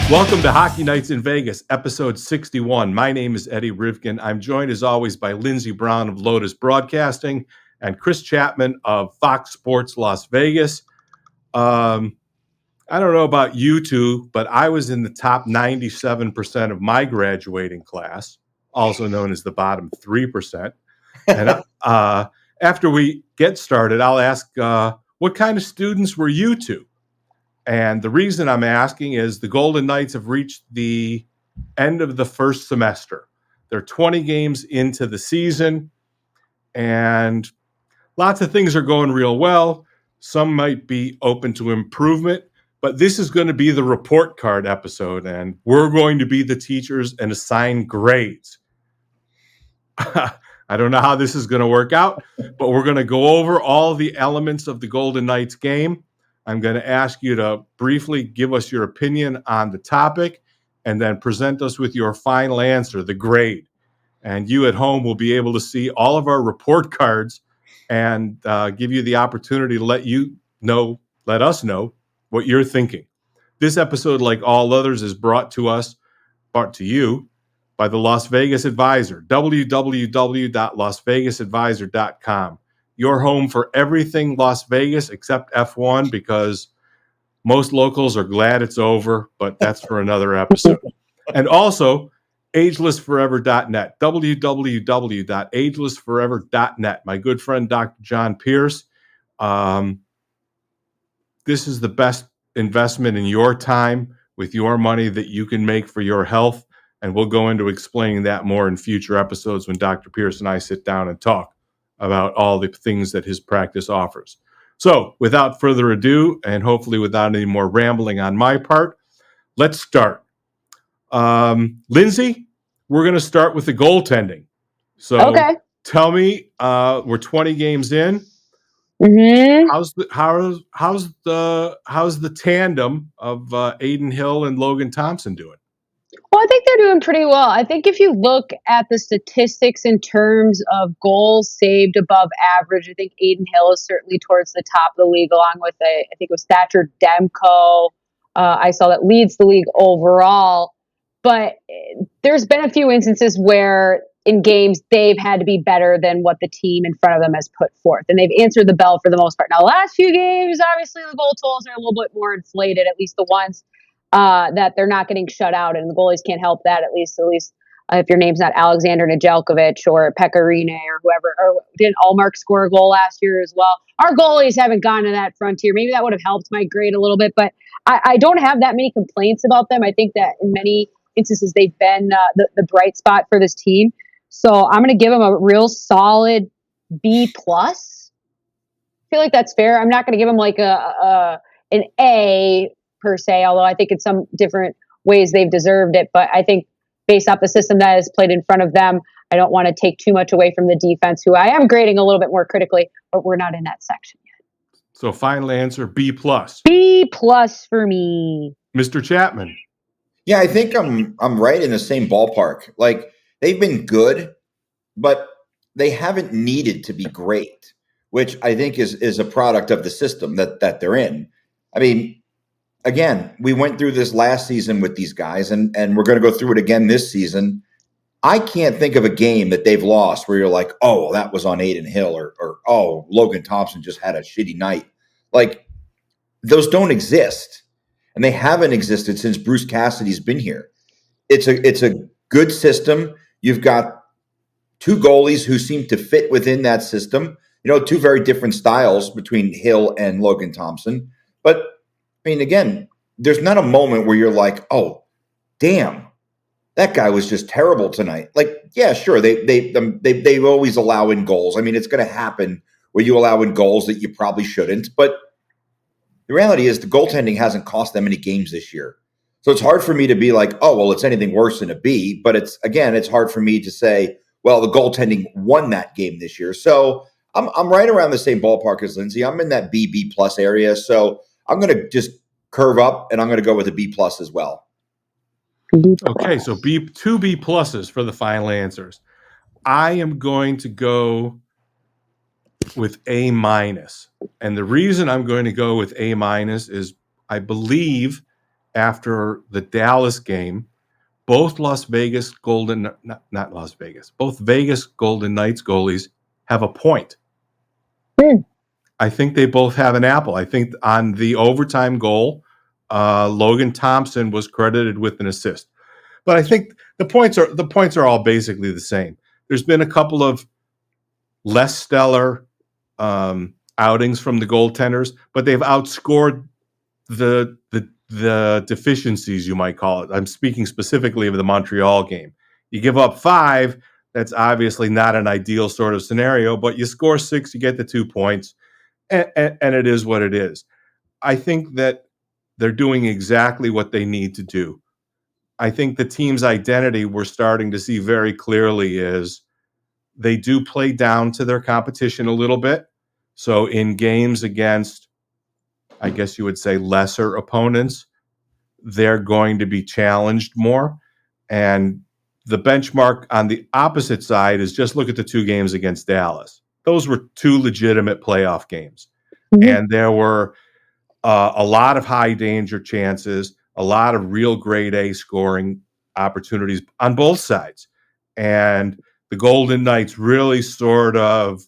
Welcome to Hockey Nights in Vegas, episode 61. My name is Eddie Rivkin. I'm joined as always by Lindsay Brown of Lotus Broadcasting and Chris Chapman of Fox Sports Las Vegas. I don't know about you two, but I was in the top 97% of my graduating class, also known as the bottom 3%. And after we get started, I'll ask, what kind of students were you two? And the reason I'm asking is the Golden Knights have reached the end of the first semester. They're 20 games into the season, and lots of things are going real well. Some might be open to improvement, but this is going to be the report card episode, and we're going to be the teachers and assign grades. I don't know how this is going to work out, but we're going to go over all the elements of the Golden Knights game. I'm going to ask you to briefly give us your opinion on the topic and then present us with your final answer, the grade. And you at home will be able to see all of our report cards and give you the opportunity to let us know what you're thinking. This episode, like all others, is brought to you by the Las Vegas Advisor, www.lasvegasadvisor.com. Your home for everything Las Vegas except F1, because most locals are glad it's over, but that's for another episode. And also, agelessforever.net, www.agelessforever.net. My good friend, Dr. John Pierce. This is the best investment in your time with your money that you can make for your health. And we'll go into explaining that more in future episodes when Dr. Pierce and I sit down and talk about all the things that his practice offers. So without further ado, and hopefully without any more rambling on my part, let's start. Lindsay, we're going to start with the goaltending. So okay. Tell me, we're 20 games in. Mm-hmm. How's the tandem of Aiden Hill and Logan Thompson doing? Well, I think they're doing pretty well. I think if you look at the statistics in terms of goals saved above average, I think Aiden Hill is certainly towards the top of the league, along with I think it was Thatcher Demko. I saw that leads the league overall. But there's been a few instances where in games they've had to be better than what the team in front of them has put forth. And they've answered the bell for the most part. Now, the last few games, obviously the goal totals are a little bit more inflated, at least the ones that they're not getting shut out, and the goalies can't help that. At least if your name's not Alexander Nedeljkovic or Pecorine or whoever. Or didn't Allmark score a goal last year as well? Our goalies haven't gone to that frontier. Maybe that would have helped my grade a little bit, but I don't have that many complaints about them. I think that in many instances they've been the bright spot for this team. So I'm going to give them a real solid B plus. I feel like that's fair. I'm not going to give them like an A per se, although I think in some different ways they've deserved it. But I think based off the system that is played in front of them, I don't want to take too much away from the defense, who I am grading a little bit more critically, but we're not in that section yet. So final answer, B plus. B plus for me. Mr. Chapman. Yeah, I think I'm right in the same ballpark. Like, they've been good, but they haven't needed to be great, which I think is a product of the system that they're in. I mean, again, we went through this last season with these guys, and we're going to go through it again this season. I can't think of a game that they've lost where you're like, oh, well, that was on Aiden Hill, or oh, Logan Thompson just had a shitty night. Like, those don't exist, and they haven't existed since Bruce Cassidy's been here. It's a good system. You've got two goalies who seem to fit within that system. You know, two very different styles between Hill and Logan Thompson. But I mean, again, there's not a moment where you're like, oh, damn, that guy was just terrible tonight. Like, yeah, sure, they always allow in goals. I mean, it's going to happen where you allow in goals that you probably shouldn't. But the reality is the goaltending hasn't cost them any games this year. So it's hard for me to be like, oh, well, it's anything worse than a B. But it's hard for me to say, well, the goaltending won that game this year. So I'm right around the same ballpark as Lindsay. I'm in that B plus area. So I'm going to just curve up, and I'm going to go with a B plus as well. Okay, so two B pluses for the final answers. I am going to go with A minus. And the reason I'm going to go with A minus is I believe after the Dallas game, both Las Vegas Golden, not Las Vegas, both Vegas Golden Knights goalies have a point. I think they both have an apple. I think on the overtime goal, Logan Thompson was credited with an assist. But I think the points are all basically the same. There's been a couple of less stellar outings from the goaltenders, but they've outscored the deficiencies, you might call it. I'm speaking specifically of the Montreal game. You give up 5, that's obviously not an ideal sort of scenario, but you score 6, you get the 2 points, and it is what it is. I think that they're doing exactly what they need to do. I think the team's identity we're starting to see very clearly is they do play down to their competition a little bit. So in games against, I guess you would say, lesser opponents, they're going to be challenged more. And the benchmark on the opposite side is just look at the 2 games against Dallas. Those were 2 legitimate playoff games. Mm-hmm. And there were a lot of high danger chances, a lot of real grade A scoring opportunities on both sides. And the Golden Knights really sort of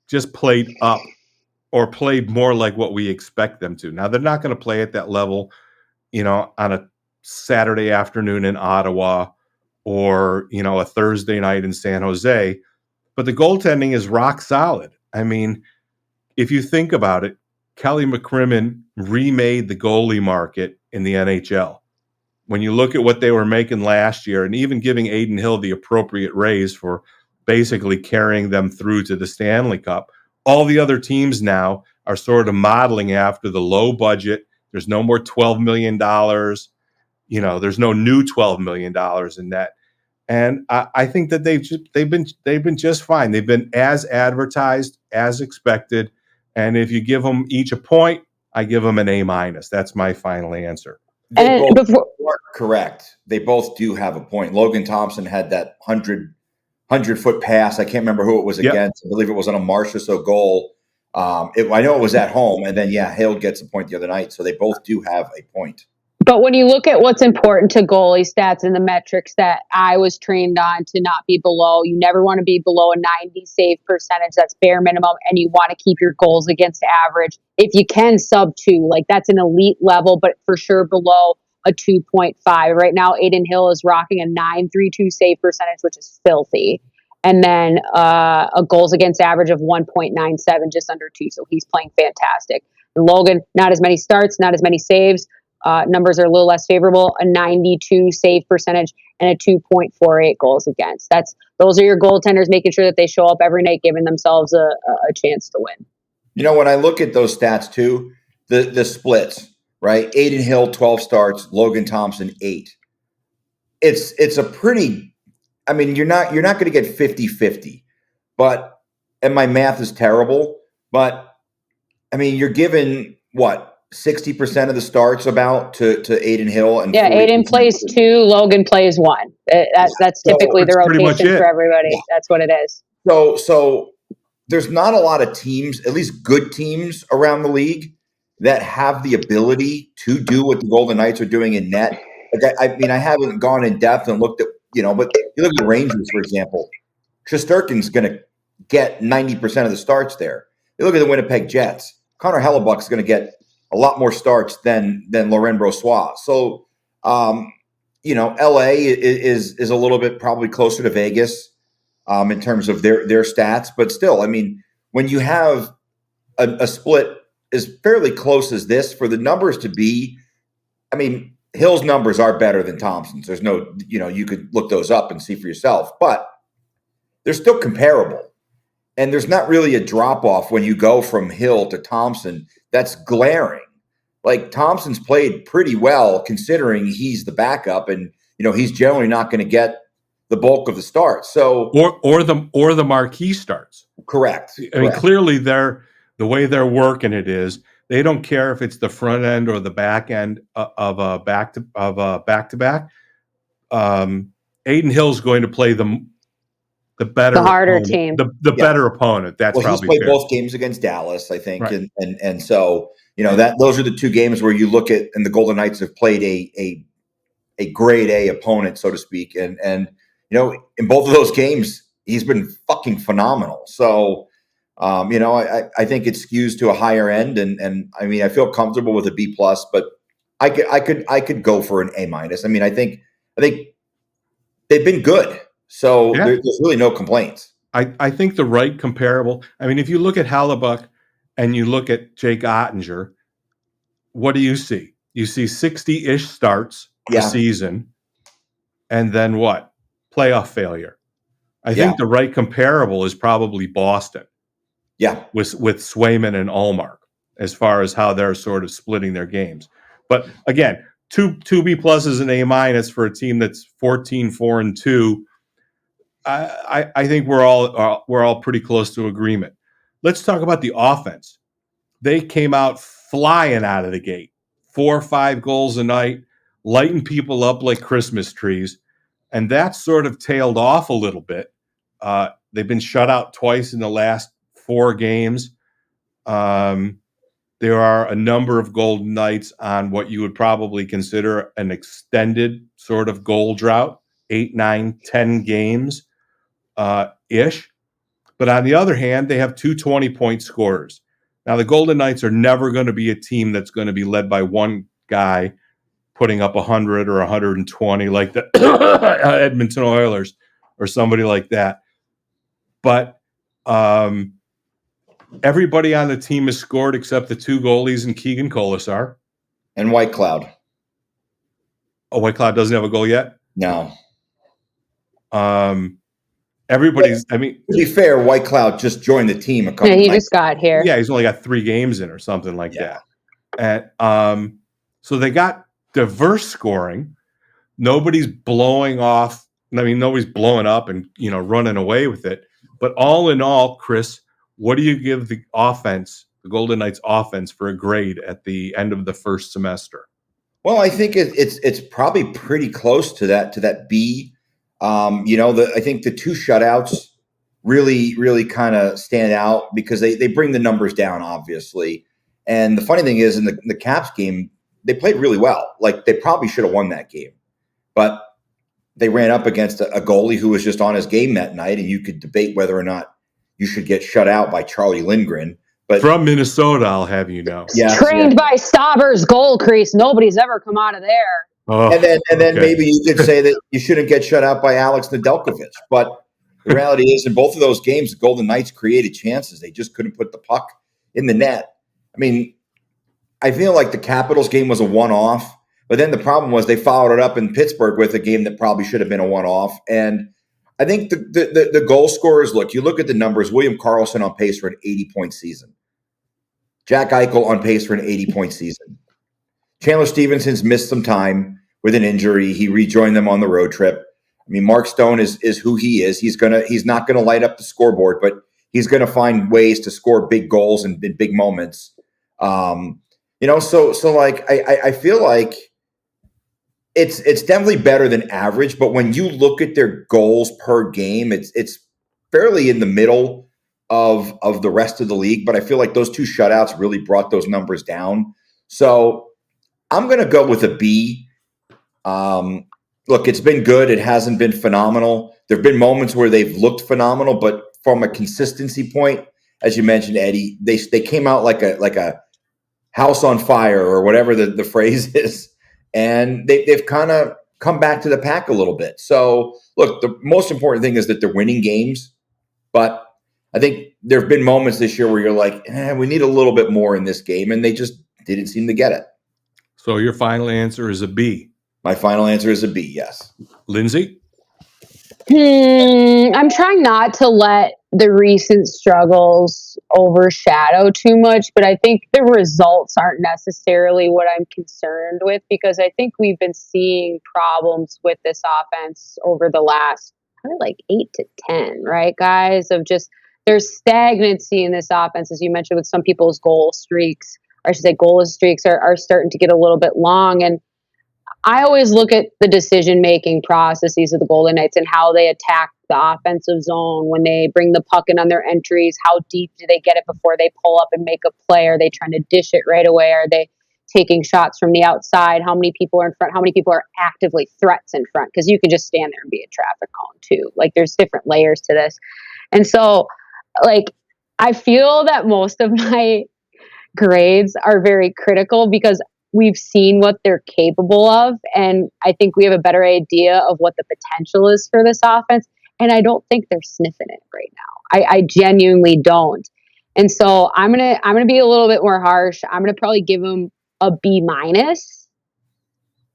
just played up or played more like what we expect them to. Now, they're not going to play at that level, on a Saturday afternoon in Ottawa or, a Thursday night in San Jose. But the goaltending is rock solid. I mean, if you think about it, Kelly McCrimmon remade the goalie market in the NHL. When you look at what they were making last year and even giving Adin Hill the appropriate raise for basically carrying them through to the Stanley Cup, all the other teams now are sort of modeling after the low budget. There's no more $12 million. There's no new $12 million in that. And I think that they've been just fine. They've been as advertised, as expected. And if you give them each a point, I give them an A-. That's my final answer. They both are correct. They both do have a point. Logan Thompson had that 100-foot pass. I can't remember who it was against. I believe it was on a Marchessault goal. I know it was at home. And then, Hill gets a point the other night. So they both do have a point. But when you look at what's important to goalie stats and the metrics that I was trained on to not be below, you never want to be below a 90 save percentage. That's bare minimum. And you want to keep your goals against average. If you can sub 2, like that's an elite level, but for sure below a 2.5. Right now, Adin Hill is rocking a 9.32 save percentage, which is filthy. And then a goals against average of 1.97, just under 2. So he's playing fantastic. And Logan, not as many starts, not as many saves. Numbers are a little less favorable, a 92 save percentage and a 2.48 goals against. Those are your goaltenders making sure that they show up every night, giving themselves a chance to win. When I look at those stats too, the splits, right? Adin Hill, 12 starts, Logan Thompson, 8. It's a pretty, you're not going to get 50-50, but, and my math is terrible, but you're given what? 60% of the starts about to Adin Hill, and Adin plays 2, Logan plays 1. That's typically the rotation for everybody. Yeah. That's what it is. So there's not a lot of teams, at least good teams around the league, that have the ability to do what the Golden Knights are doing in net. Like I haven't gone in depth and looked at but you look at the Rangers, for example. Shesterkin's going to get 90% of the starts there. You look at the Winnipeg Jets. Connor Hellebuck's going to get a lot more starts than Laurent Brossoit. So, LA is a little bit probably closer to Vegas in terms of their stats. But still, when you have a split as fairly close as this, for the numbers to be, Hill's numbers are better than Thompson's. There's no, you could look those up and see for yourself. But they're still comparable. And there's not really a drop-off when you go from Hill to Thompson that's glaring. Like, Thompson's played pretty well considering he's the backup, and he's generally not going to get the bulk of the starts. So or the marquee starts. Correct. Clearly the way they're working it is they don't care if it's the front end or the back end of a back to back. Adin Hill's going to play the better The harder opponent, team. the Yeah. better opponent. That's Well, he's probably played fair. both games against Dallas, I think, Right. and so that those are the two games where you look at, and the Golden Knights have played a grade A opponent, so to speak, and in both of those games he's been fucking phenomenal. So I think it skews to a higher end, and I mean I feel comfortable with a B plus, but I could go for an A minus. I mean I think they've been good, so Yeah. there's really no complaints. I think the right comparable. I mean, if you look at Hellebuck and you look at Jake Ottinger, what do you see? You see 60-ish starts a Yeah, season, and then what? Playoff failure. I yeah, think the right comparable is probably Boston yeah. with Swayman and Allmark as far as how they're sort of splitting their games. But again, two B pluses and A minus for a team that's 14-4-2. I think we're all pretty close to agreement. Let's talk about the offense. They came out flying out of the gate, 4 or 5 goals a night, lighting people up like Christmas trees, and that sort of tailed off a little bit. They've been shut out twice in the last 4 games. There are a number of Golden Knights on what you would probably consider an extended sort of goal drought, 8, 9, 10 games ish. But on the other hand, they have 2 20-point scorers. Now, the Golden Knights are never going to be a team that's going to be led by one guy putting up 100 or 120 like the Edmonton Oilers or somebody like that. But everybody on the team has scored except the 2 goalies and Keegan Colasar. And White Cloud. Oh, White Cloud doesn't have a goal yet? No. Everybody's, I mean, to be fair, White Cloud just joined the team a couple Yeah, he nights. just got here. Yeah, he's only got 3 games in or something like that. And so they got diverse scoring. Nobody's blowing off. I mean, nobody's blowing up and running away with it. But all in all, Chris, what do you give the offense, the Golden Knights offense, for a grade at the end of the first semester? Well, I think it's probably pretty close to that B. I think the 2 shutouts really kind of stand out because they bring the numbers down, obviously. And the funny thing is, in the Caps game, they played really well. Like they probably should have won that game, but they ran up against a goalie who was just on his game that night, and you could debate whether or not you should get shut out by Charlie Lindgren. But from Minnesota, I'll have you know. Yes, trained by Stauber's goal crease. Nobody's ever come out of there. Oh, and then maybe you could say that you shouldn't get shut out by Alex Nedeljkovic. But the reality is, in both of those games, the Golden Knights created chances. They just couldn't put the puck in the net. I mean, I feel like the Capitals game was a one-off, but then the problem was they followed it up in Pittsburgh with a game that probably should have been a one-off. And I think the goal scorers, look, you look at the numbers, William Karlsson on pace for an 80-point season. Jack Eichel on pace for an 80-point season. Chandler Stevenson's missed some time with an injury. He rejoined them on the road trip. I mean, Mark Stone is who he is. He's not gonna light up the scoreboard, but he's gonna find ways to score big goals in big moments. So like I feel like it's definitely better than average, but when you look at their goals per game, it's fairly in the middle of the rest of the league. But I feel like those 2 shutouts really brought those numbers down. So I'm going to go with a B. Look, it's been good. It hasn't been phenomenal. There have been moments where they've looked phenomenal, but from a consistency point, as you mentioned, Eddie, they came out like a house on fire or whatever the phrase is, and they've kind of come back to the pack a little bit. So, look, the most important thing is that they're winning games, but I think there have been moments this year where you're like, we need a little bit more in this game, and they just didn't seem to get it. So your final answer is a B. My final answer is a B, yes. Lindsay? I'm trying not to let the recent struggles overshadow too much, but I think the results aren't necessarily what I'm concerned with, because I think we've been seeing problems with this offense over the last probably like 8 to 10, right, guys? Of just there's stagnancy in this offense, as you mentioned, with some people's goal streaks, or I should say goalless streaks are starting to get a little bit long. And I always look at the decision-making processes of the Golden Knights and how they attack the offensive zone when they bring the puck in on their entries. How deep do they get it before they pull up and make a play? Are they trying to dish it right away? Are they taking shots from the outside? How many people are in front? How many people are actively threats in front? Because you can just stand there and be a traffic cone too. Like, there's different layers to this. And so, like, I feel that most of my grades are very critical because we've seen what they're capable of. And I think we have a better idea of what the potential is for this offense. And I don't think they're sniffing it right now. I genuinely don't. And so I'm gonna be a little bit more harsh. I'm gonna probably give them a B minus.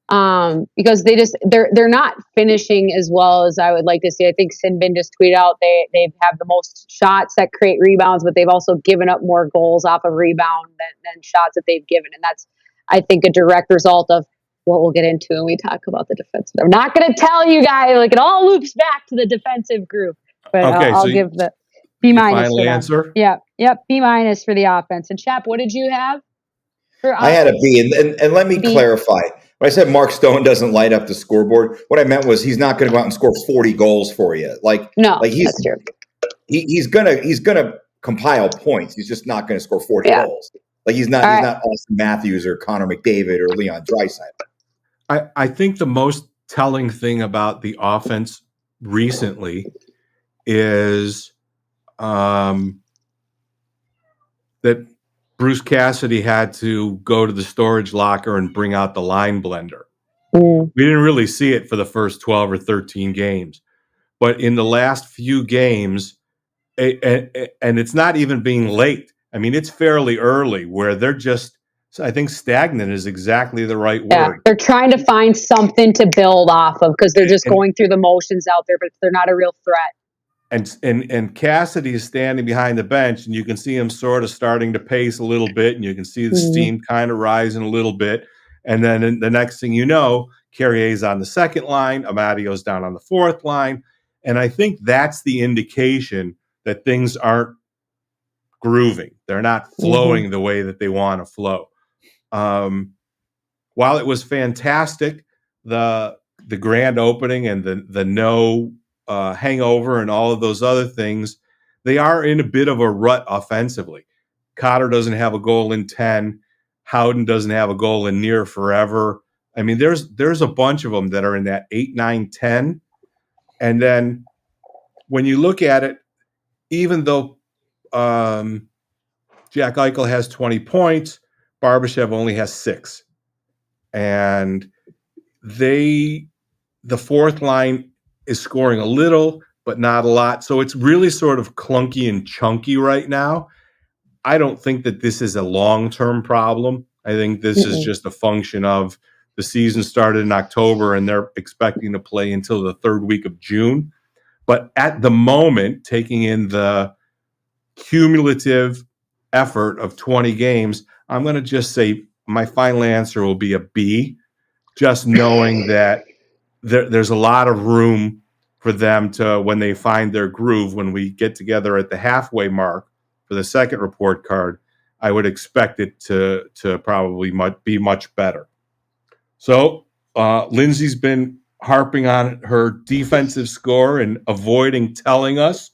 Because they're not finishing as well as I would like to see. I think Sinbin just tweeted out they have the most shots that create rebounds, but they've also given up more goals off of rebound than shots that they've given. And that's, I think, a direct result of what we'll get into when we talk about the defensive. I'm not going to tell you guys, like, it all loops back to the defensive group, but Okay, I'll give the B minus final for them. answer. Yep, B minus for the offense. And Chap, what did you have? I had a B, and let me clarify. When I said Mark Stone doesn't light up the scoreboard, what I meant was he's not going to go out and score 40 goals for you. That's true. He's gonna compile points. He's just not going to score 40 goals. Like, he's not Austin Matthews or Connor McDavid or Leon Draisaitl. I think the most telling thing about the offense recently is that Bruce Cassidy had to go to the storage locker and bring out the line blender. We didn't really see it for the first 12 or 13 games. But in the last few games, and it's not even being late. I mean, it's fairly early where they're just, I think stagnant is exactly the right word. They're trying to find something to build off of because they're just going through the motions out there, but they're not a real threat. And Cassidy is standing behind the bench, and you can see him sort of starting to pace a little bit, and you can see the steam kind of rising a little bit. And then the next thing you know, Carrier's on the second line, Amadio's down on the fourth line. And I think that's the indication that things aren't grooving. They're not flowing the way that they want to flow. While it was fantastic, the grand opening and the no hangover and all of those other things, they are in a bit of a rut offensively. Cotter doesn't have a goal in 10. Howden doesn't have a goal in near forever. I mean, there's a bunch of them that are in that 8, 9, 10. And then when you look at it, even though Jack Eichel has 20 points, Barbashev only has 6. And the fourth line is scoring a little, but not a lot. So it's really sort of clunky and chunky right now. I don't think that this is a long-term problem. I think this is just a function of the season started in October and they're expecting to play until the third week of June. But at the moment, taking in the cumulative effort of 20 games, I'm going to just say my final answer will be a B, just knowing that there's a lot of room for them to, when they find their groove, when we get together at the halfway mark for the second report card, I would expect it to probably be much better. So Lindsay's been harping on her defensive score and avoiding telling us.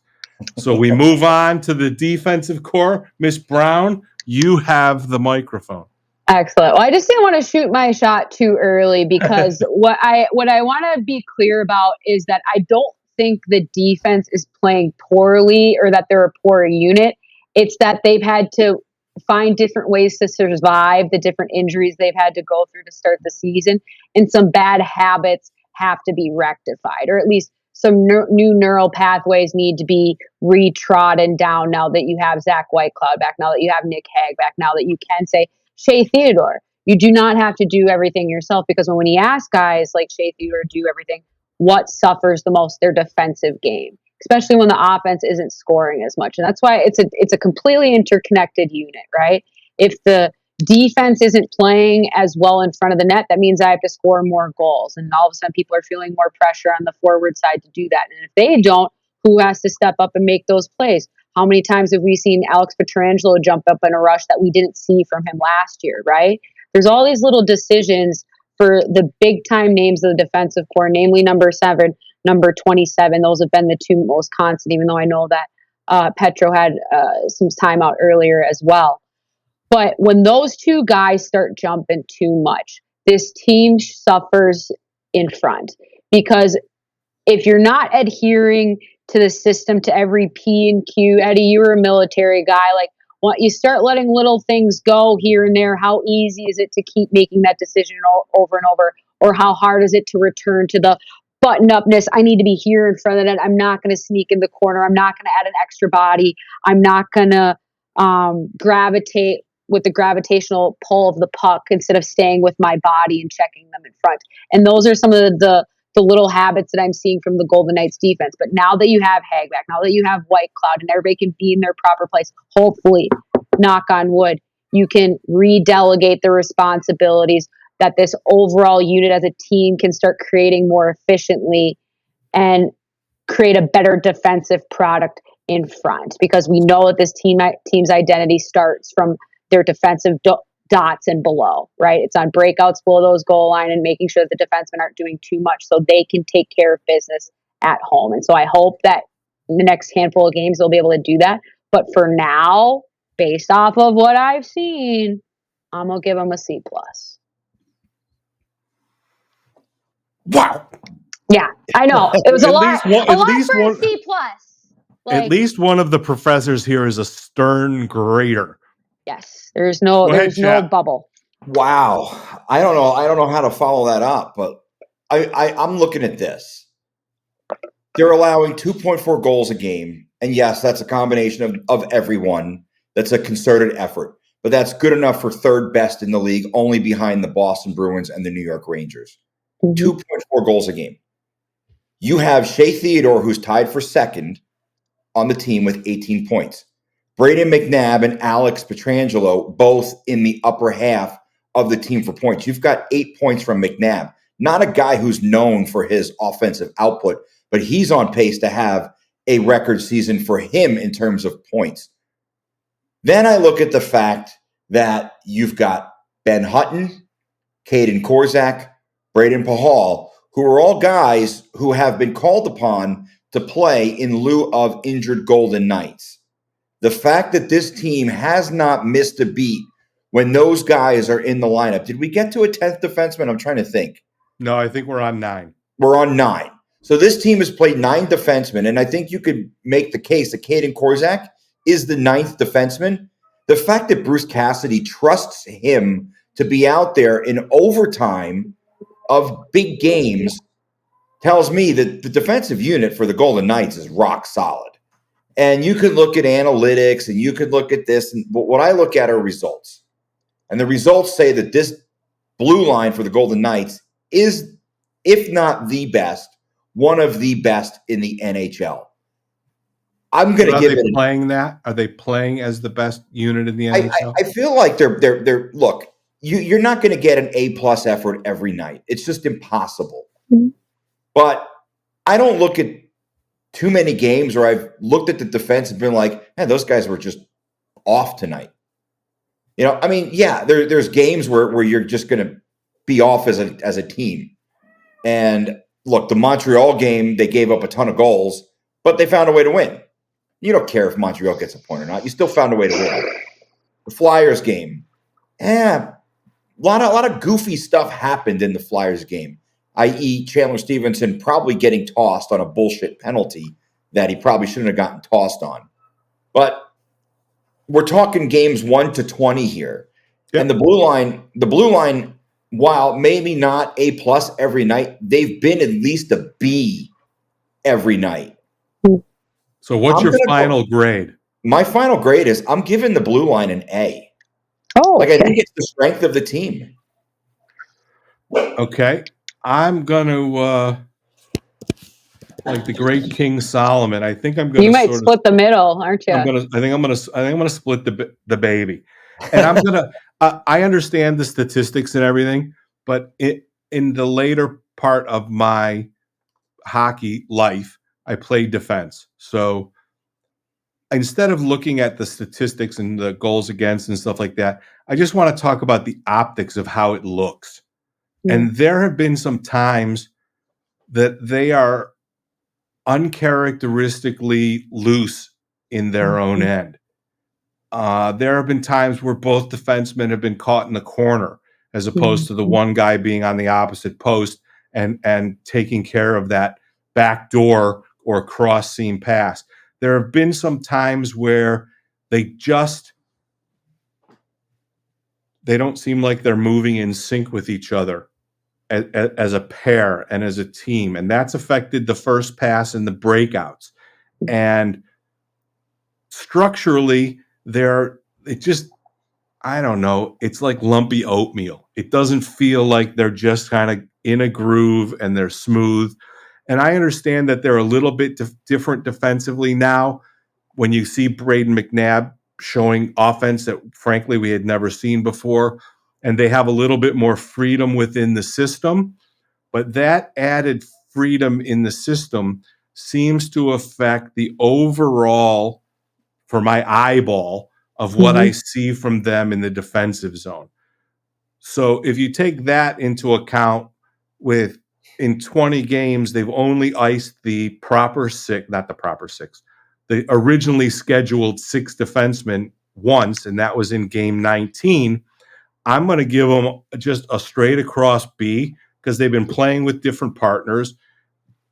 So we move on to the defensive core. Miss Brown, you have the microphone. Excellent. Well, I just didn't want to shoot my shot too early because what I want to be clear about is that I don't think the defense is playing poorly or that they're a poor unit. It's that they've had to find different ways to survive the different injuries they've had to go through to start the season, and some bad habits have to be rectified, or at least some new neural pathways need to be retrodden down now that you have Zach Whitecloud back, now that you have Nick Hague back, now that you can say Shea Theodore. You do not have to do everything yourself, because when you ask guys like Shea Theodore to do everything, what suffers the most? Their defensive game, especially when the offense isn't scoring as much. And that's why it's a completely interconnected unit, right? If the defense isn't playing as well in front of the net, that means I have to score more goals. And all of a sudden people are feeling more pressure on the forward side to do that. And if they don't, who has to step up and make those plays? How many times have we seen Alex Pietrangelo jump up in a rush that we didn't see from him last year, right? There's all these little decisions for the big time names of the defensive core, namely number 7, number 27. Those have been the two most constant, even though I know that Petro had some time out earlier as well. But when those two guys start jumping too much, this team suffers in front, because if you're not adhering to the system, to every P and Q, Eddie, you were a military guy. Like, when you start letting little things go here and there, how easy is it to keep making that decision over and over? Or how hard is it to return to the button upness? I need to be here in front of the net. I'm not going to sneak in the corner. I'm not going to add an extra body. I'm not going to gravitate with the gravitational pull of the puck instead of staying with my body and checking them in front. And those are some of the little habits that I'm seeing from the Golden Knights defense. But now that you have Hagback, now that you have White Cloud, and everybody can be in their proper place, hopefully, knock on wood, you can redelegate the responsibilities, that this overall unit as a team can start creating more efficiently and create a better defensive product in front. Because we know that this team's identity starts from their defensive dots and below, right? It's on breakouts below those goal line and making sure that the defensemen aren't doing too much so they can take care of business at home. And so I hope that in the next handful of games they'll be able to do that. But for now, based off of what I've seen, I'm gonna give them a C+. Wow. Yeah, I know. It was a lot for a C+. At least one of the professors here is a stern grader. Yes, there's no bubble. Wow. I don't know how to follow that up, but I'm looking at this. They're allowing 2.4 goals a game. And yes, that's a combination of everyone. That's a concerted effort. But that's good enough for third best in the league, only behind the Boston Bruins and the New York Rangers. 2.4 goals a game. You have Shea Theodore, who's tied for second on the team with 18 points. Braden McNabb and Alex Pietrangelo, both in the upper half of the team for points. You've got 8 points from McNabb. Not a guy who's known for his offensive output, but he's on pace to have a record season for him in terms of points. Then I look at the fact that you've got Ben Hutton, Caden Korzak, Braden Pahal, who are all guys who have been called upon to play in lieu of injured Golden Knights. The fact that this team has not missed a beat when those guys are in the lineup. Did we get to a 10th defenseman? I'm trying to think. No, I think we're on 9. We're on 9. So this team has played 9 defensemen, and I think you could make the case that Caden Korzak is the 9th defenseman. The fact that Bruce Cassidy trusts him to be out there in overtime of big games tells me that the defensive unit for the Golden Knights is rock solid. And you could look at analytics and you could look at this, but what I look at are results. And the results say that this blue line for the Golden Knights is, if not the best, one of the best in the NHL. I'm going to give it. Playing that? Are they playing as the best unit in the NHL? I feel like they're look. You're not going to get an A+ effort every night. It's just impossible. Mm-hmm. But I don't look at too many games where I've looked at the defense and been like, man, those guys were just off tonight. You know, I mean, yeah, there's games where you're just going to be off as a team. And look, the Montreal game, they gave up a ton of goals, but they found a way to win. You don't care if Montreal gets a point or not. You still found a way to win. The Flyers game, a lot of goofy stuff happened in the Flyers game, i.e. Chandler Stevenson probably getting tossed on a bullshit penalty that he probably shouldn't have gotten tossed on. But we're talking games 1 to 20 here. Yep. And the blue line, while maybe not A+ every night, they've been at least a B every night. So what's your final grade? My final grade is I'm giving the blue line an A. Oh, I think it's the strength of the team. Okay. I'm going to, like the great King Solomon, I think I'm going to. You might split the middle, aren't you? I think I'm going to split the baby. And I'm going to, I understand the statistics and everything, but in the later part of my hockey life, I played defense. So instead of looking at the statistics and the goals against and stuff like that, I just want to talk about the optics of how it looks. And there have been some times that they are uncharacteristically loose in their own end. There have been times where both defensemen have been caught in the corner as opposed to the one guy being on the opposite post and taking care of that back door or cross seam pass. There have been some times where they don't seem like they're moving in sync with each other as a pair and as a team. And that's affected the first pass and the breakouts. And structurally, I don't know, it's like lumpy oatmeal. It doesn't feel like they're just kind of in a groove and they're smooth. And I understand that they're a little bit different defensively now when you see Braden McNabb showing offense that, frankly, we had never seen before. And they have a little bit more freedom within the system. But that added freedom in the system seems to affect the overall, for my eyeball, of what I see from them in the defensive zone. So if you take that into account, in 20 games, they've only iced the originally scheduled 6 defensemen once, and that was in game 19. I'm going to give them just a straight across B because they've been playing with different partners,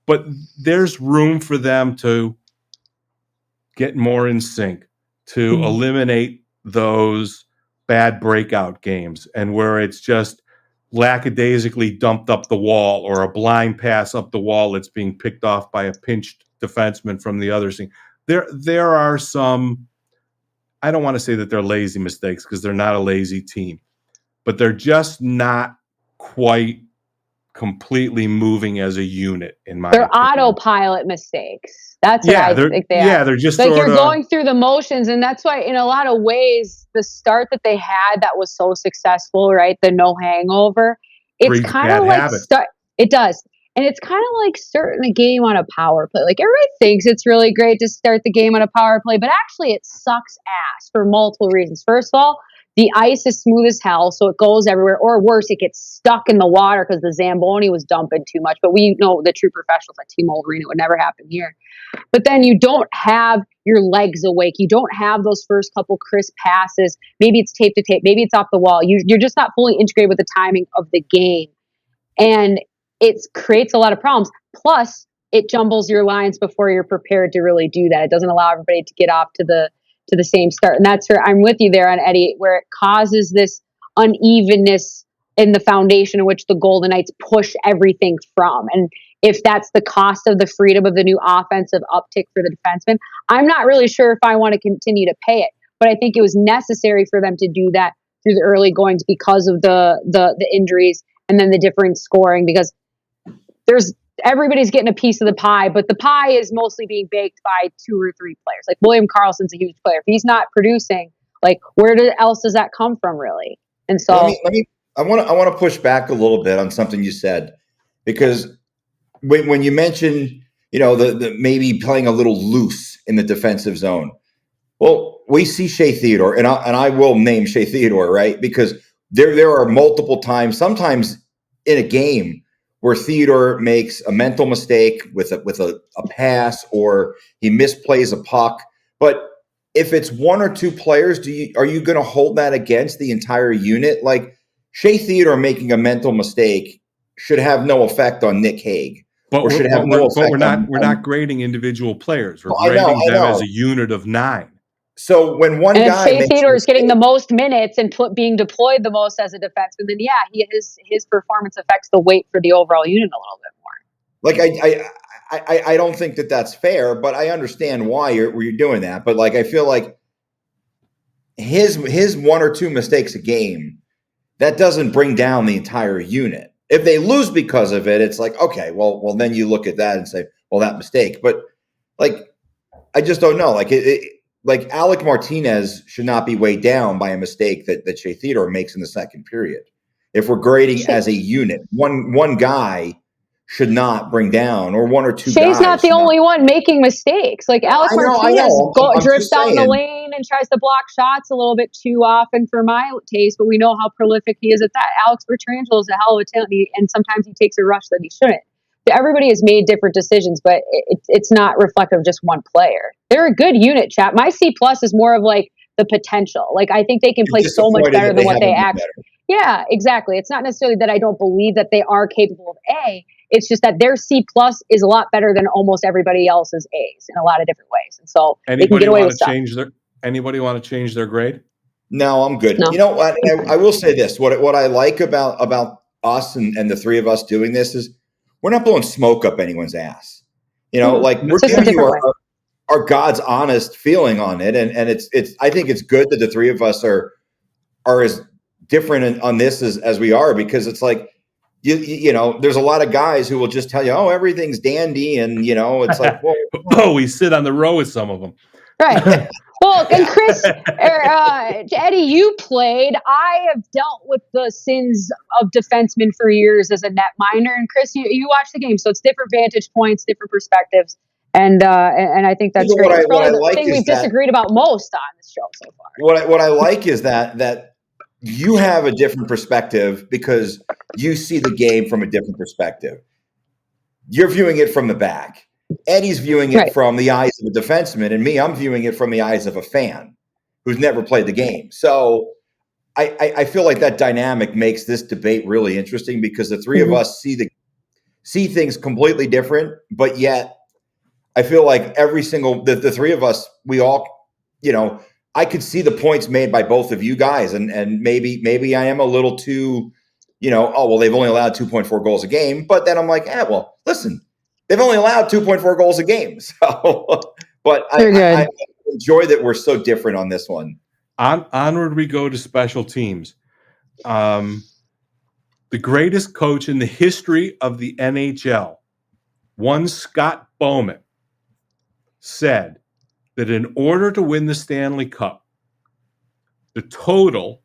but there's room for them to get more in sync, to eliminate those bad breakout games and where it's just lackadaisically dumped up the wall or a blind pass up the wall that's being picked off by a pinched defenseman from the other team. There are some, I don't want to say that they're lazy mistakes because they're not a lazy team, but they're just not quite completely moving as a unit, in my opinion. They're autopilot mistakes. That's what I think they are. Yeah, they're just like you're going through the motions, and that's why, in a lot of ways, the start that they had that was so successful, right? The no hangover. It's kind of like it does, and it's kind of like starting a game on a power play. Like everybody thinks it's really great to start the game on a power play, but actually, it sucks ass for multiple reasons. First of all, the ice is smooth as hell, so it goes everywhere. Or worse, it gets stuck in the water because the Zamboni was dumping too much. But we know the true professionals at T-Mobile Arena, it would never happen here. But then you don't have your legs awake. You don't have those first couple crisp passes. Maybe it's tape to tape. Maybe it's off the wall. You're just not fully integrated with the timing of the game. And it creates a lot of problems. Plus, it jumbles your lines before you're prepared to really do that. It doesn't allow everybody to get off to the same start. And that's where I'm with you there on Eddie, where it causes this unevenness in the foundation in which the Golden Knights push everything from. And if that's the cost of the freedom of the new offensive uptick for the defenseman, I'm not really sure if I want to continue to pay it. But I think it was necessary for them to do that through the early goings because of the injuries and then the different scoring, because everybody's getting a piece of the pie, but the pie is mostly being baked by 2 or 3 players. Like William Karlsson's a huge player. If he's not producing, like else does that come from, really? And so I want to push back a little bit on something you said, because when you mentioned, the maybe playing a little loose in the defensive zone. Well, we see Shea Theodore, and I will name Shea Theodore, right? Because there are multiple times, sometimes in a game, where Theodore makes a mental mistake with a pass, or he misplays a puck. But if it's 1 or 2 players, are you going to hold that against the entire unit? Like Shea Theodore making a mental mistake should have no effect on Nick Hague. We're not grading individual players. We're grading them as a unit of 9. So when one guy, Shea Theodore is getting the most minutes and being deployed the most as a defenseman, then his performance affects the weight for the overall unit a little bit more. Like I don't think that that's fair, but I understand why you're doing that. But like I feel like his 1 or 2 mistakes a game, that doesn't bring down the entire unit. If they lose because of it, it's like, okay, well then you look at that and say, well, that mistake. But like I just don't know. Like Alec Martinez should not be weighed down by a mistake that Shea Theodore makes in the second period. If we're grading as a unit, one guy should not bring down, or 1 or 2 guys. Shea's not the only one making mistakes. Like Alec Martinez drifts out in the lane Lehman tries to block shots a little bit too often for my taste, but we know how prolific he is at that. Alex Pietrangelo is a hell of a talent, and sometimes he takes a rush that he shouldn't. Everybody has made different decisions, but it's not reflective of just one player. They're a good unit, chat. My C plus is more of like the potential. Like, I think they can play so much better than what they actually. Yeah, exactly. It's not necessarily that I don't believe that they are capable of A. It's just that their C plus is a lot better than almost everybody else's A's in a lot of different ways, and so they can get away with stuff. Anybody want to change their grade? No, I'm good. No. You know what? I will say this: what I like about us and the three of us doing this is we're not blowing smoke up anyone's ass. You know, like we're giving you our God's honest feeling on it, and it's. I think it's good that the three of us are as different on this as we are, because it's like. You know, there's a lot of guys who will just tell you, oh, everything's dandy. And, you know, it's like, well, we sit on the row with some of them. Right. Well, and Chris, Eddie, you played. I have dealt with the sins of defensemen for years as a netminder. And Chris, you watch the game. So it's different vantage points, different perspectives. And I think that's great. It's probably the thing we've disagreed about most on this show so far. What I like is that you have a different perspective because you see the game from a different perspective. You're viewing it from the back. Eddie's viewing it from the eyes of a defenseman, and me, I'm viewing it from the eyes of a fan who's never played the game. So I feel like that dynamic makes this debate really interesting because the three of us see things completely different, but yet I feel like the three of us, we all, you know, I could see the points made by both of you guys, and maybe I am a little too, you know, oh, well, they've only allowed 2.4 goals a game. But then I'm like, well, listen, they've only allowed 2.4 goals a game. So, but I enjoy that we're so different on this one. Onward we go to special teams. The greatest coach in the history of the NHL, one Scott Bowman, said that in order to win the Stanley Cup, the total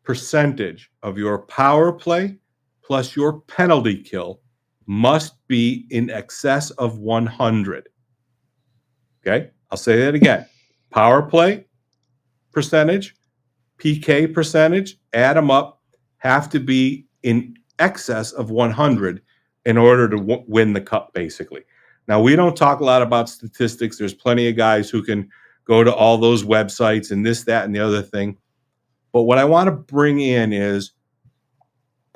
percentage of your power play plus your penalty kill must be in excess of 100. Okay, I'll say that again. Power play percentage, PK percentage, add them up, have to be in excess of 100 in order to win the cup, basically. Now, we don't talk a lot about statistics. There's plenty of guys who can go to all those websites and this, that, and the other thing. But what I want to bring in is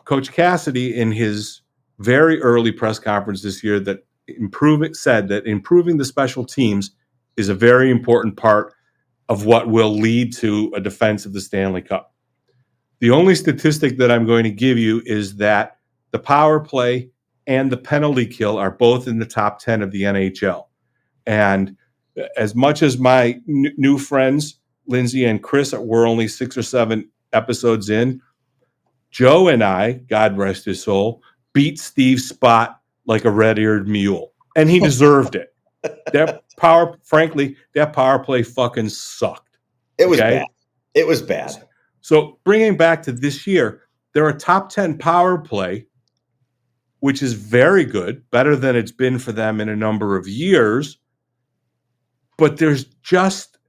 Coach Cassidy, in his very early press conference this year, said that improving the special teams is a very important part of what will lead to a defense of the Stanley Cup. The only statistic that I'm going to give you is that the power play and the penalty kill are both in the top 10 of the NHL. And as much as my new friends, Lindsay and Chris, were only 6 or 7 episodes in, Joe and I, God rest his soul, beat Steve's spot like a red-eared mule. And he deserved it. That power play fucking sucked. It was bad. It was bad. So bringing back to this year, they're a top 10 power play, which is very good, better than it's been for them in a number of years. But there's just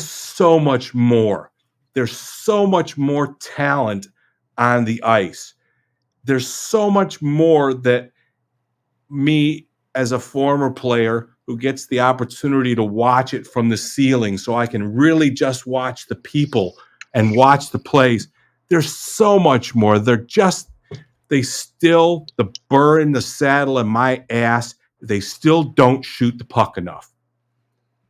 so much more. There's so much more talent on the ice. There's so much more that me, as a former player who gets the opportunity to watch it from the ceiling so I can really just watch the people and watch the plays, there's so much more. The burr in the saddle in my ass, they still don't shoot the puck enough.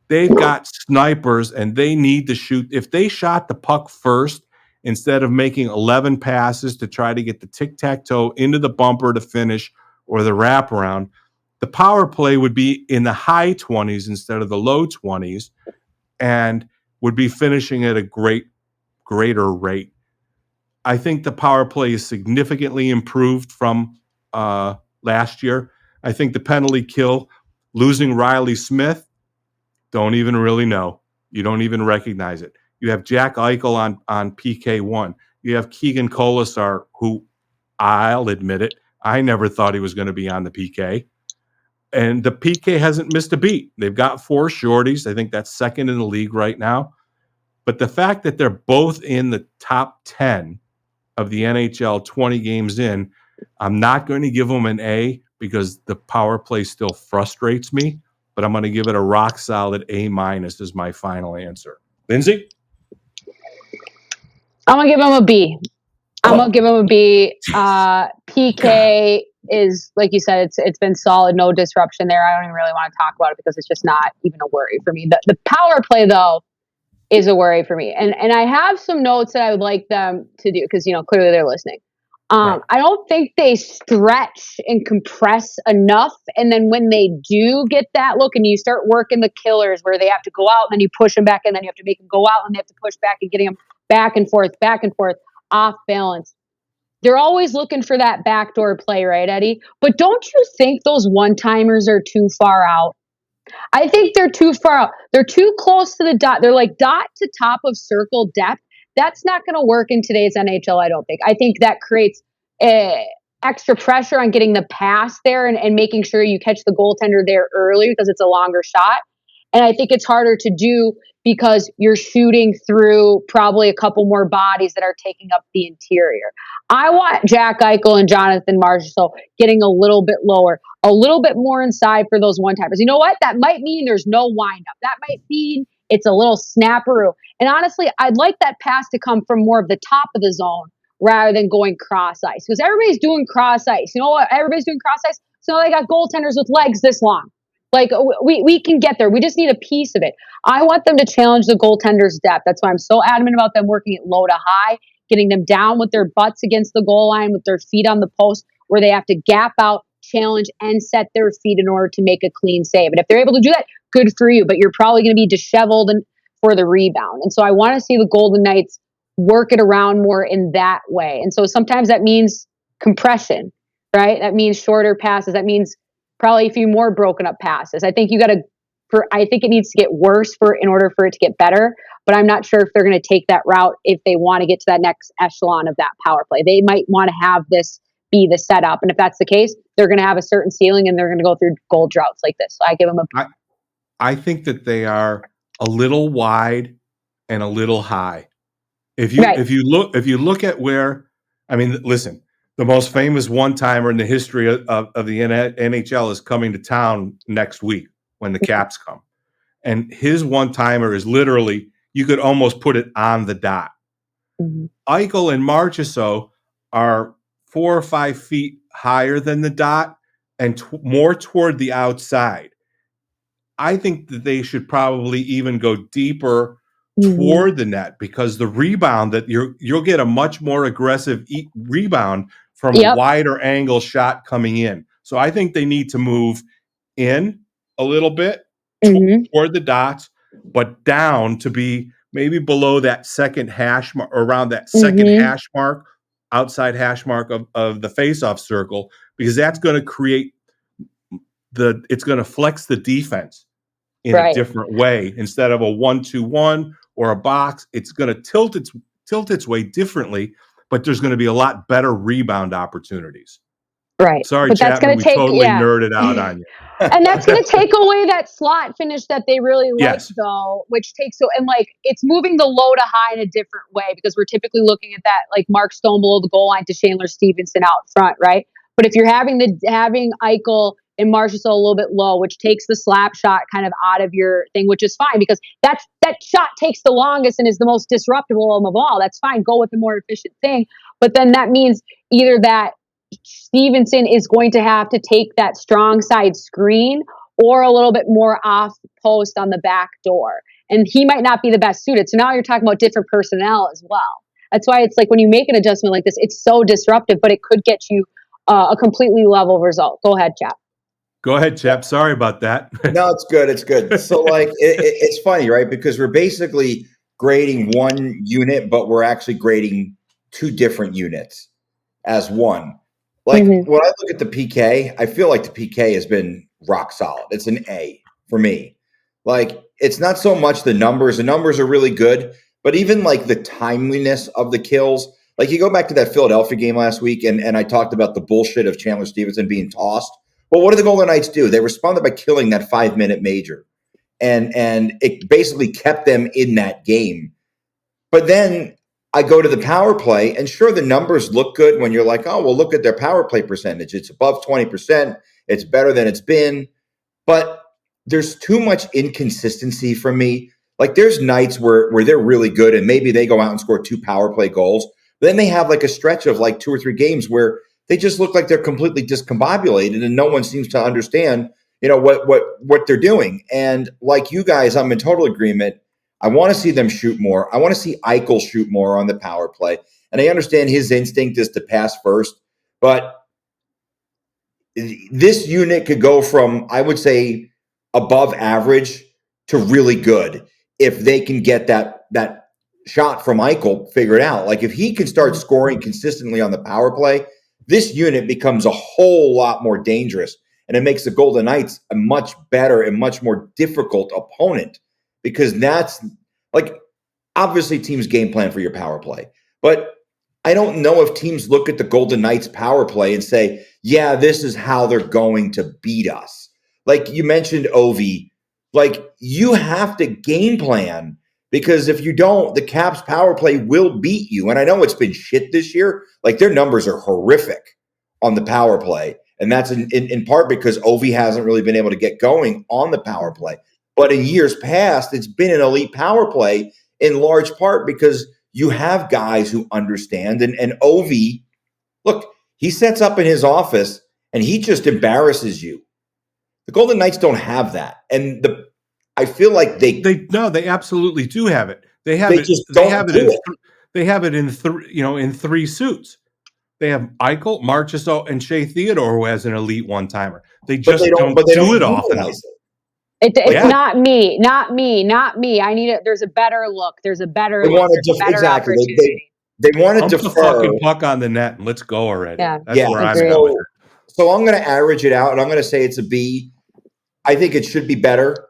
They've got snipers and they need to shoot. If they shot the puck first, instead of making 11 passes to try to get the tic-tac-toe into the bumper to finish or the wraparound, the power play would be in the high 20s instead of the low 20s and would be finishing at a greater rate. I think the power play is significantly improved from last year. I think the penalty kill, losing Riley Smith, don't even really know. You don't even recognize it. You have Jack Eichel on PK1. You have Keegan Colasar, who, I'll admit it, I never thought he was going to be on the PK. And the PK hasn't missed a beat. They've got 4 shorties. I think that's second in the league right now. But the fact that they're both in the top 10 of the NHL 20 games in, I'm not going to give them an A because the power play still frustrates me, but I'm going to give it a rock solid A- as my final answer. Lindsay? I'm going to give him a B. I'm going to give him a B. PK is, like you said, it's been solid, no disruption there. I don't even really want to talk about it because it's just not even a worry for me. The power play, though, is a worry for me. And I have some notes that I would like them to do because, clearly they're listening. Right. I don't think they stretch and compress enough. And then when they do get that look and you start working the killers where they have to go out and then you push them back and then you have to make them go out and they have to push back and getting them back and forth, off balance. They're always looking for that backdoor play, right, Eddie? But don't you think those one-timers are too far out? I think they're too far out. They're too close to the dot. They're like dot to top of circle depth. That's not going to work in today's NHL, I don't think. I think that creates extra pressure on getting the pass there and making sure you catch the goaltender there early because it's a longer shot. And I think it's harder to do because you're shooting through probably a couple more bodies that are taking up the interior. I want Jack Eichel and Jonathan Marchessault getting a little bit lower, a little bit more inside for those one-timers. You know what? That might mean there's no wind-up. That might mean it's a little snapperoo. And honestly, I'd like that pass to come from more of the top of the zone rather than going cross-ice. Because everybody's doing cross-ice. You know what? Everybody's doing cross-ice. So they got goaltenders with legs this long. Like, we can get there. We just need a piece of it. I want them to challenge the goaltender's depth. That's why I'm so adamant about them working at low to high, getting them down with their butts against the goal line, with their feet on the post, where they have to gap out, challenge, and set their feet in order to make a clean save. And if they're able to do that, good for you. But you're probably going to be disheveled for the rebound. And so I want to see the Golden Knights work it around more in that way. And so sometimes that means compression, right? That means shorter passes. That means probably a few more broken up passes. I think I think it needs to get worse in order for it to get better, but I'm not sure if they're going to take that route if they want to get to that next echelon of that power play. They might want to have this be the setup. And if that's the case, they're going to have a certain ceiling and they're going to go through goal droughts like this. So I give them I think that they are a little wide and a little high. If you look at where, listen, the most famous one-timer in the history of the NHL is coming to town next week when the Caps come. And his one-timer is literally, you could almost put it on the dot. Mm-hmm. Eichel and Marchessault are 4 or 5 feet higher than the dot and more toward the outside. I think that they should probably even go deeper toward the net because the rebound that you'll get a much more aggressive rebound from a wider angle shot coming in. So I think they need to move in a little bit toward the dots, but down to be maybe below that second hash mark, around that second hash mark, outside hash mark of the faceoff circle, because that's going to create it's going to flex the defense in a different way. Instead of a 1-2-1 or a box, it's going to tilt its way differently, but there's going to be a lot better rebound opportunities. Right. Sorry, but that's Chapman, we totally nerded out on you. And that's going to take away that slot finish that they really like, though, which takes it's moving the low to high in a different way because we're typically looking at that like Mark Stone below the goal line to Chandler Stevenson out front, right? But if you're having Eichel and Marchessault a little bit low, which takes the slap shot kind of out of your thing, which is fine because that shot takes the longest and is the most disruptible of all. That's fine. Go with the more efficient thing. But then that means either that Stevenson is going to have to take that strong side screen or a little bit more off post on the back door. And he might not be the best suited. So now you're talking about different personnel as well. That's why it's like when you make an adjustment like this, it's so disruptive, but it could get you a completely level result. Go ahead, Chap. Go ahead, Chap. Sorry about that. No, it's good. It's good. So it's funny, right? Because we're basically grading one unit, but we're actually grading 2 different units as one. Like when I look at the PK, I feel like the PK has been rock solid. It's an A for me. Like it's not so much the numbers. The numbers are really good, but even like the timeliness of the kills. Like you go back to that Philadelphia game last week, and I talked about the bullshit of Chandler Stevenson being tossed. But what did the Golden Knights do? They responded by killing that 5-minute major. And it basically kept them in that game. But then I go to the power play, and sure, the numbers look good when you're like, oh, well, look at their power play percentage. It's above 20%. It's better than it's been. But there's too much inconsistency for me. Like there's nights where they're really good and maybe they go out and score 2 power play goals. Then they have like a stretch of like 2 or 3 games where they just look like they're completely discombobulated and no one seems to understand, what they're doing. And like you guys, I'm in total agreement. I want to see them shoot more. I want to see Eichel shoot more on the power play. And I understand his instinct is to pass first, but this unit could go from, I would say, above average to really good if they can get that shot from Eichel figured out. Like if he can start scoring consistently on the power play, this unit becomes a whole lot more dangerous, and it makes the Golden Knights a much better and much more difficult opponent, because that's like obviously teams game plan for your power play, but I don't know if teams look at the Golden Knights power play and say, yeah, this is how they're going to beat us. Like you mentioned, Ovi, like you have to game plan, because if you don't, the Caps power play will beat you. And I know it's been shit this year. Like their numbers are horrific on the power play. And that's in part because Ovi hasn't really been able to get going on the power play. But in years past, it's been an elite power play in large part because you have guys who understand. And Ovi, look, he sets up in his office and he just embarrasses you. The Golden Knights don't have that. And I feel like they absolutely do have it. They have they it. just They don't have it do in. it. They have it in in 3 suits. They have Eichel, Marchessault, and Shea Theodore, who has an elite one-timer. They just don't do it often enough. It's not me. I need it. There's a better look. There's a better look. There's a better opportunity. They want to Dump defer. the fucking puck on the net and let's go already. Yeah, That's where I'm at with it. So I'm going to average it out, and I'm going to say it's a B. I think it should be better.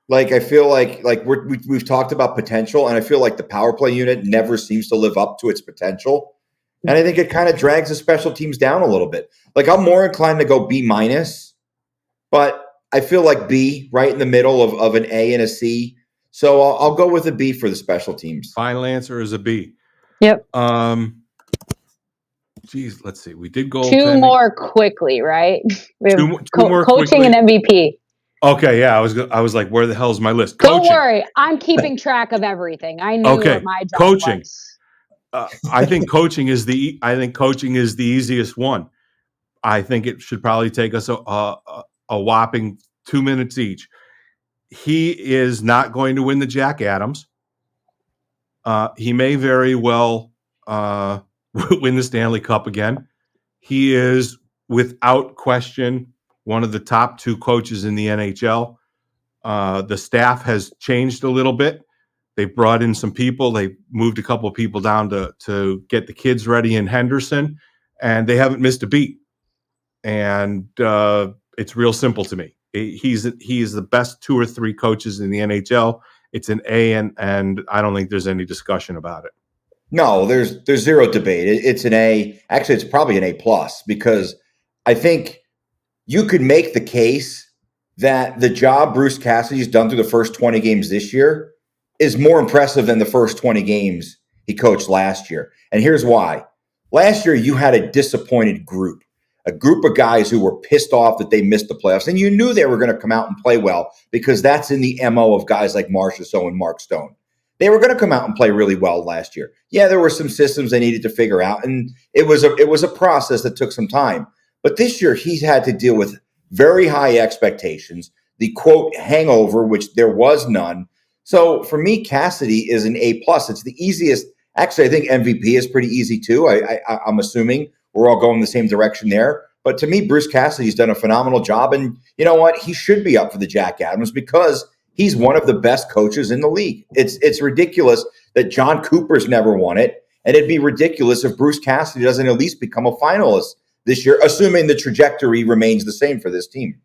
Like I feel like we've talked about potential, and I feel like the power play unit never seems to live up to its potential, and I think it kind of drags the special teams down a little bit. Like I'm more inclined to go B minus, but I feel like B right in the middle of an A and a C. So I'll go with a B for the special teams. Final answer is a B. Yep. Geez, let's see. We did goaltending. 2 more quickly, right? We have two more coaching quickly. and MVP. Okay, yeah. I was like, where the hell's my list? Don't worry, I'm keeping track of everything. I knew what my job coaching. was. I think coaching is the easiest one. I think it should probably take us a whopping 2 minutes each. He is not going to win the Jack Adams. He may very well win the Stanley Cup again. He is, without question, one of the top 2 coaches in the NHL. The staff has changed a little bit. They've brought in some people. They moved a couple of people down to get the kids ready in Henderson, and they haven't missed a beat. And it's real simple to me. He's the best 2 or 3 coaches in the NHL. It's an A, and I don't think there's any discussion about it. No, there's zero debate. It's an A. Actually, it's probably an A plus, because I think you could make the case that the job Bruce Cassidy's done through the first 20 games this year is more impressive than the first 20 games he coached last year. And here's why. Last year, you had a disappointed group, a group of guys who were pissed off that they missed the playoffs. And you knew they were going to come out and play well, because that's in the MO of guys like Marchessault and Mark Stone. They were going to come out and play really well last year. Yeah, there were some systems they needed to figure out, and it was a process that took some time. But this year, he's had to deal with very high expectations, the quote hangover, which there was none. So for me, Cassidy is an A plus. It's the easiest. Actually, I think MVP is pretty easy too. I'm assuming we're all going the same direction there. But to me, Bruce Cassidy's done a phenomenal job, and you know what? He should be up for the Jack Adams because he's one of the best coaches in the league. It's ridiculous that John Cooper's never won it, and it'd be ridiculous if Bruce Cassidy doesn't at least become a finalist this year, assuming the trajectory remains the same for this team.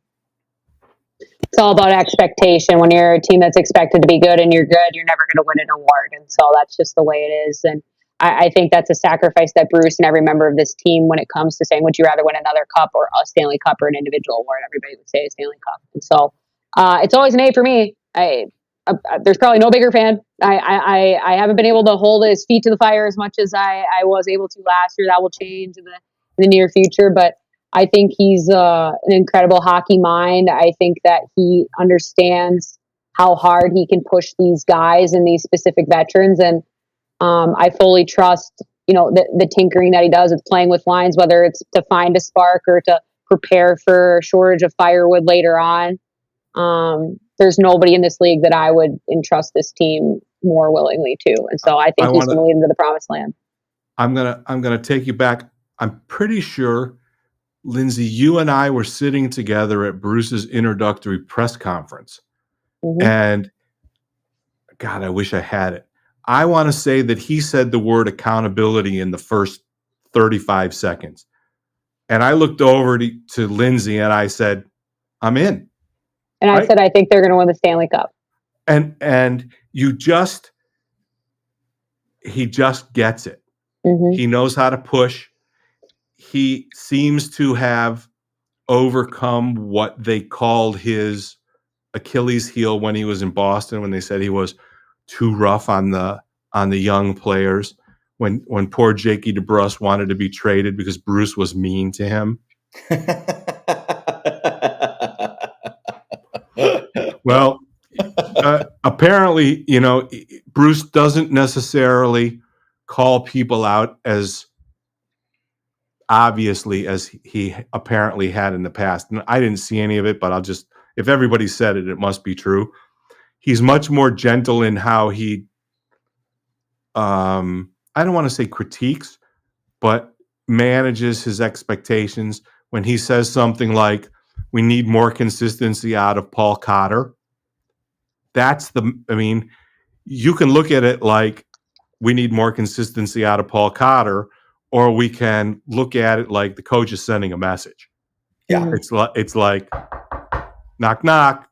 It's all about expectation. When you're a team that's expected to be good and you're good, you're never going to win an award. And so that's just the way it is. And I think that's a sacrifice that Bruce and every member of this team, when it comes to saying, would you rather win another cup or a Stanley Cup or an individual award? Everybody would say a Stanley Cup. And so it's always an A for me. There's probably no bigger fan. I haven't been able to hold his feet to the fire as much as I was able to last year. That will change in the near future. But I think he's an incredible hockey mind. I think that he understands how hard he can push these guys and these specific veterans. And I fully trust, the tinkering that he does with playing with lines, whether it's to find a spark or to prepare for a shortage of firewood later on. There's nobody in this league that I would entrust this team more willingly to. And so I think he's going to lead into the promised land. I'm gonna take you back. I'm pretty sure, Lindsay, you and I were sitting together at Bruce's introductory press conference. Mm-hmm. And God, I wish I had it. I want to say that he said the word accountability in the first 35 seconds. And I looked over to Lindsay and I said, I'm in. And I said, I think they're going to win the Stanley Cup. And he just gets it. Mm-hmm. He knows how to push. He seems to have overcome what they called his Achilles heel when he was in Boston, when they said he was too rough on the young players. When poor Jakey DeBrusk wanted to be traded because Bruce was mean to him. Well, apparently, Bruce doesn't necessarily call people out as obviously as he apparently had in the past. And I didn't see any of it, but if everybody said it, it must be true. He's much more gentle in how he, I don't want to say critiques, but manages his expectations. When he says something like, we need more consistency out of Paul Cotter. You can look at it like we need more consistency out of Paul Cotter, or we can look at it like the coach is sending a message. Yeah. It's like, knock, knock.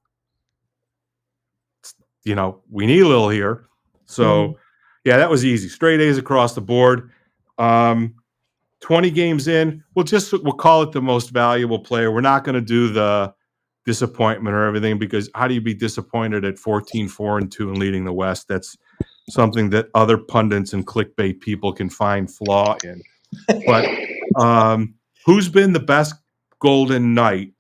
We need a little here. So, yeah, that was easy. Straight A's across the board. 20 games in, we'll call it the most valuable player. We're not going to do the disappointment or everything, because how do you be disappointed at 14-4-2 and leading the West? That's something that other pundits and clickbait people can find flaw in. But who's been the best Golden Knight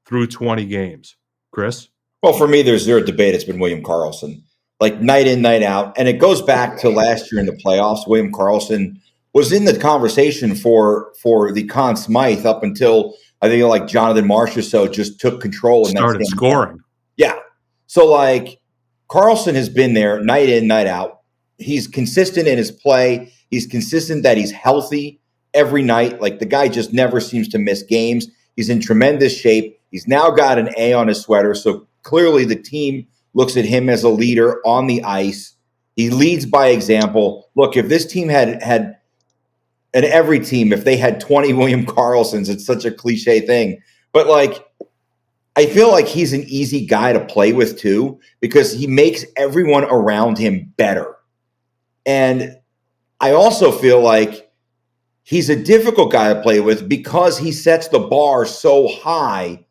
through 20 games? Chris? Well, for me, there's zero debate. It's been William Karlsson, like night in, night out. And it goes back to last year in the playoffs. William Karlsson was in the conversation for the Conn Smythe up until I think like Jonathan Marsh or so just took control and started scoring. Yeah. So like Karlsson has been there night in, night out. He's consistent in his play. He's consistent that he's healthy every night. Like the guy just never seems to miss games. He's in tremendous shape. He's now got an A on his sweater. So clearly the team looks at him as a leader on the ice. He leads by example. Look, if this team had and every team, if they had 20 William Karlssons, it's such a cliche thing. But like, I feel like he's an easy guy to play with too, because he makes everyone around him better. And I also feel like he's a difficult guy to play with because he sets the bar so high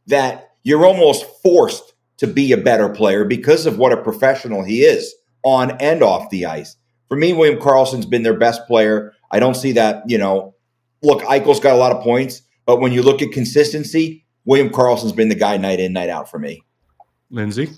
that you're almost forced to be a better player because of what a professional he is on and off the ice. For me, William Karlsson's been their best player. I don't see that, look, Eichel's got a lot of points, but when you look at consistency, William Karlsson's been the guy night in, night out for me. Lindsay?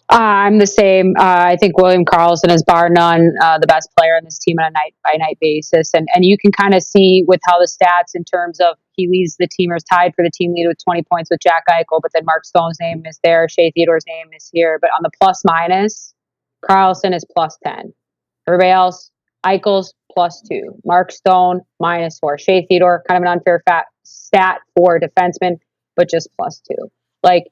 I'm the same. I think William Karlsson is bar none the best player on this team on a night-by-night basis. And you can kind of see with how the stats in terms of he leads the team or is tied for the team lead with 20 points with Jack Eichel, but then Mark Stone's name is there, Shea Theodore's name is here. But on the plus-minus, Karlsson is +10. Everybody else, Eichel's +2. Mark Stone, -4. Shea Theodore, kind of an unfair stat for defensemen, but just +2. Like,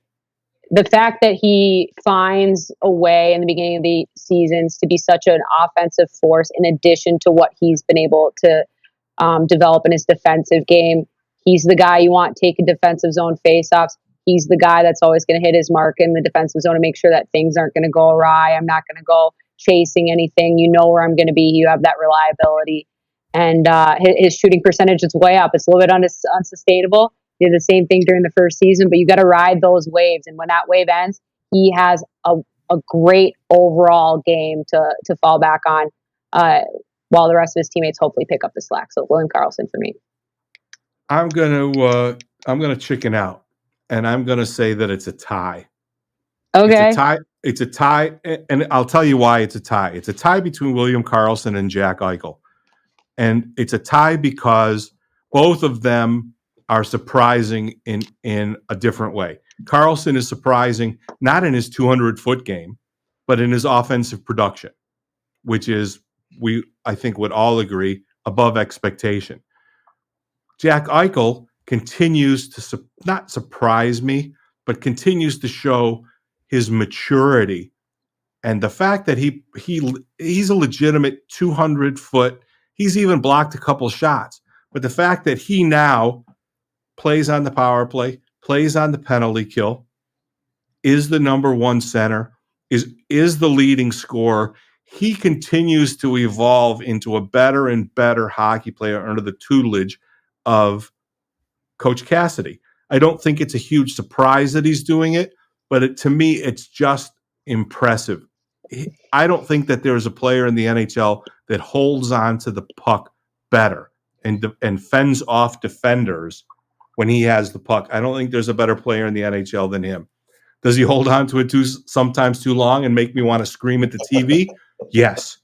the fact that he finds a way in the beginning of the seasons to be such an offensive force, in addition to what he's been able to develop in his defensive game, he's the guy you want taking defensive zone faceoffs. He's the guy that's always going to hit his mark in the defensive zone to make sure that things aren't going to go awry. I'm not going to go chasing anything. You know where I'm going to be. You have that reliability. And his shooting percentage is way up. It's a little bit unsustainable. He did the same thing during the first season, but you got to ride those waves. And when that wave ends, he has a great overall game to fall back on, while the rest of his teammates hopefully pick up the slack. So William Karlsson for me. I'm gonna chicken out, and I'm gonna say that it's a tie. Okay. It's a tie, and I'll tell you why it's a tie. It's a tie between William Karlsson and Jack Eichel, and it's a tie because both of them are surprising in a different way. Karlsson is surprising not in his 200-foot game, but in his offensive production, which is, I think would all agree, above expectation. Jack Eichel continues to not surprise me, but continues to show his maturity and the fact that he's a legitimate 200-foot. He's even blocked a couple shots, but the fact that he now plays on the power play, plays on the penalty kill, is the number one center, is the leading scorer. He continues to evolve into a better and better hockey player under the tutelage of Coach Cassidy. I don't think it's a huge surprise that he's doing it, but to me, it's just impressive. I don't think that there's a player in the NHL that holds on to the puck better and fends off defenders when he has the puck. I don't think there's a better player in the NHL than him. Does he hold on to it sometimes too long and make me want to scream at the TV? Yes.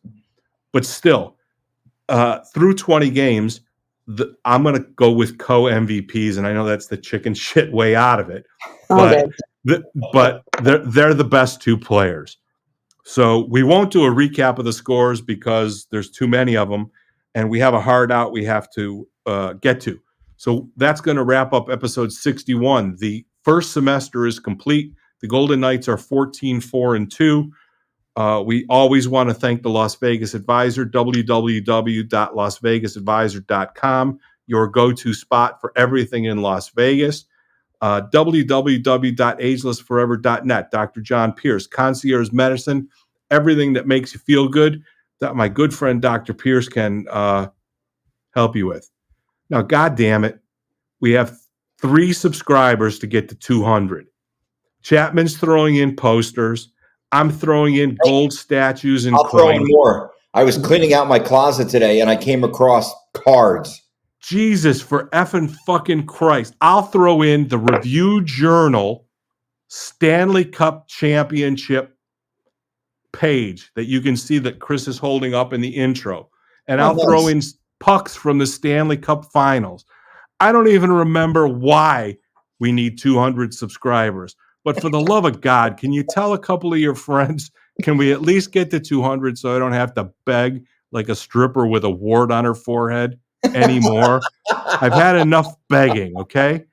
But still, through 20 games, I'm going to go with co-MVPs, and I know that's the chicken shit way out of it, but they're the best two players. So we won't do a recap of the scores because there's too many of them, and we have a hard out we have to get to. So that's going to wrap up episode 61. The first semester is complete. The Golden Knights are 14-4-2. We always want to thank the Las Vegas Advisor, www.lasvegasadvisor.com, your go-to spot for everything in Las Vegas. www.agelessforever.net, Dr. John Pierce, concierge medicine, everything that makes you feel good, that my good friend Dr. Pierce can help you with. Now, God damn it, we have 3 subscribers to get to 200. Chapman's throwing in posters. I'm throwing in gold statues and I'll coins. throw in more. I was cleaning out my closet today and I came across cards. Jesus, for effing fucking Christ. I'll throw in the Review Journal Stanley Cup Championship page that you can see that Chris is holding up in the intro. And I'll throw in pucks from the Stanley Cup Finals. I don't even remember why we need 200 subscribers. But for the love of God, can you tell a couple of your friends, can we at least get to 200 so I don't have to beg like a stripper with a wart on her forehead anymore? I've had enough begging, okay?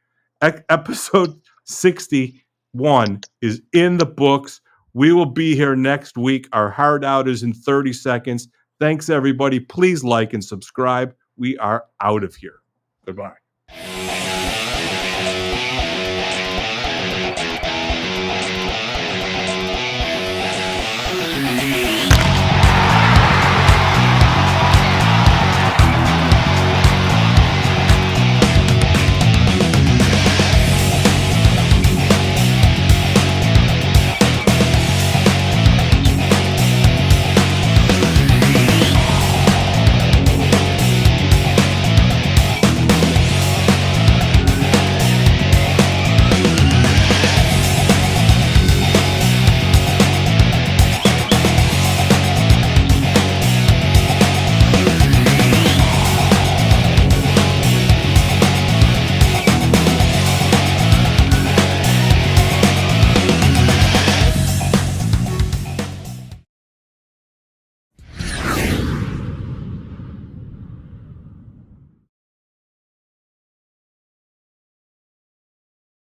Episode 61 is in the books. We will be here next week. Our hard out is in 30 seconds. Thanks, everybody. Please like and subscribe. We are out of here. Goodbye.